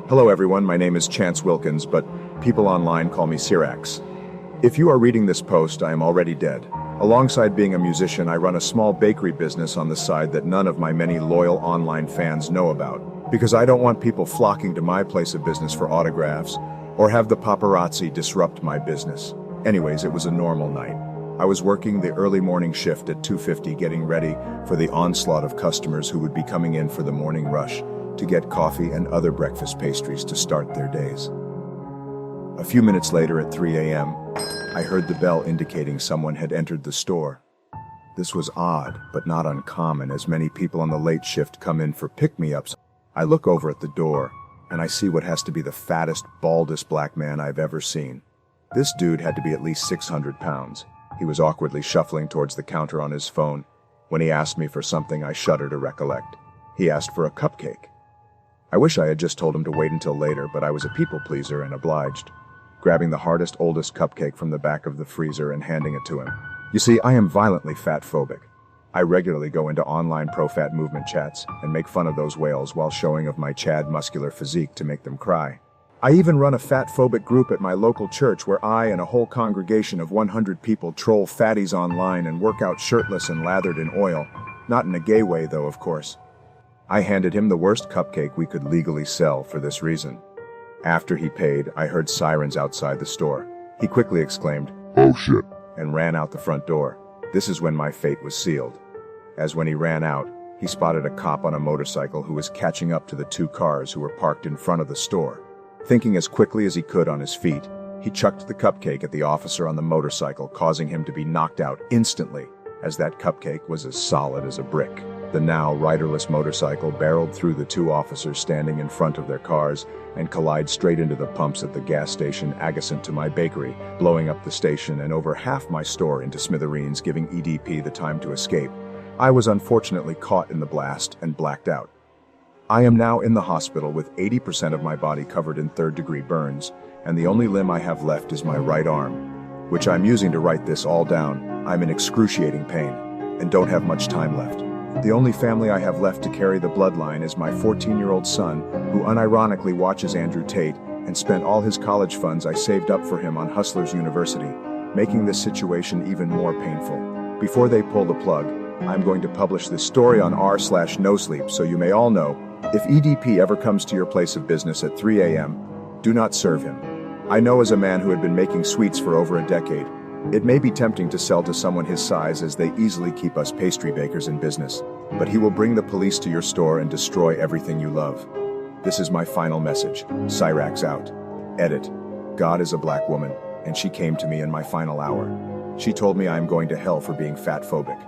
Hello everyone, my name is Chance Wilkins, but people online call me Cyrax. If you are reading this post, I am already dead. Alongside being a musician, I run a small bakery business on the side that none of my many loyal online fans know about, because I don't want people flocking to my place of business for autographs, or have the paparazzi disrupt my business. Anyways, it was a normal night. I was working the early morning shift at 2:50 getting ready for the onslaught of customers who would be coming in for the morning rush to get coffee and other breakfast pastries to start their days. A few minutes later at 3 a.m., I heard the bell indicating someone had entered the store. This was odd, but not uncommon, as many people on the late shift come in for pick-me-ups. I look over at the door, and I see what has to be the fattest, baldest black man I've ever seen. This dude had to be at least 600 pounds. He was awkwardly shuffling towards the counter on his phone. When he asked me for something, I shudder to recollect. He asked for a cupcake. I wish I had just told him to wait until later, but I was a people pleaser and obliged, grabbing the hardest, oldest cupcake from the back of the freezer and handing it to him. You see, I am violently fat-phobic. I regularly go into online pro-fat movement chats and make fun of those whales while showing of my Chad muscular physique to make them cry. I even run a fat-phobic group at my local church where I and a whole congregation of 100 people troll fatties online and work out shirtless and lathered in oil. Not in a gay way, though, of course. I handed him the worst cupcake we could legally sell for this reason. After he paid, I heard sirens outside the store. He quickly exclaimed, "Oh shit," and ran out the front door. This is when my fate was sealed, as when he ran out, he spotted a cop on a motorcycle who was catching up to the two cars who were parked in front of the store. Thinking as quickly as he could on his feet, he chucked the cupcake at the officer on the motorcycle, causing him to be knocked out instantly, as that cupcake was as solid as a brick. The now riderless motorcycle barreled through the two officers standing in front of their cars and collided straight into the pumps at the gas station adjacent to my bakery, blowing up the station and over half my store into smithereens, giving EDP the time to escape. I was unfortunately caught in the blast and blacked out. I am now in the hospital with 80% of my body covered in third-degree burns, and the only limb I have left is my right arm, which I'm using to write this all down. I'm in excruciating pain and don't have much time left. The only family I have left to carry the bloodline is my 14-year-old son, who unironically watches Andrew Tate and spent all his college funds I saved up for him on Hustlers University, making this situation even more painful. Before they pull the plug, I'm going to publish this story on r/nosleep so you may all know, if EDP ever comes to your place of business at 3 a.m., do not serve him. I know as a man who had been making sweets for over a decade, it may be tempting to sell to someone his size, as they easily keep us pastry bakers in business, but he will bring the police to your store and destroy everything you love. This is my final message. Cyrax out. Edit. God is a black woman, and she came to me in my final hour. She told me I am going to hell for being fat-phobic.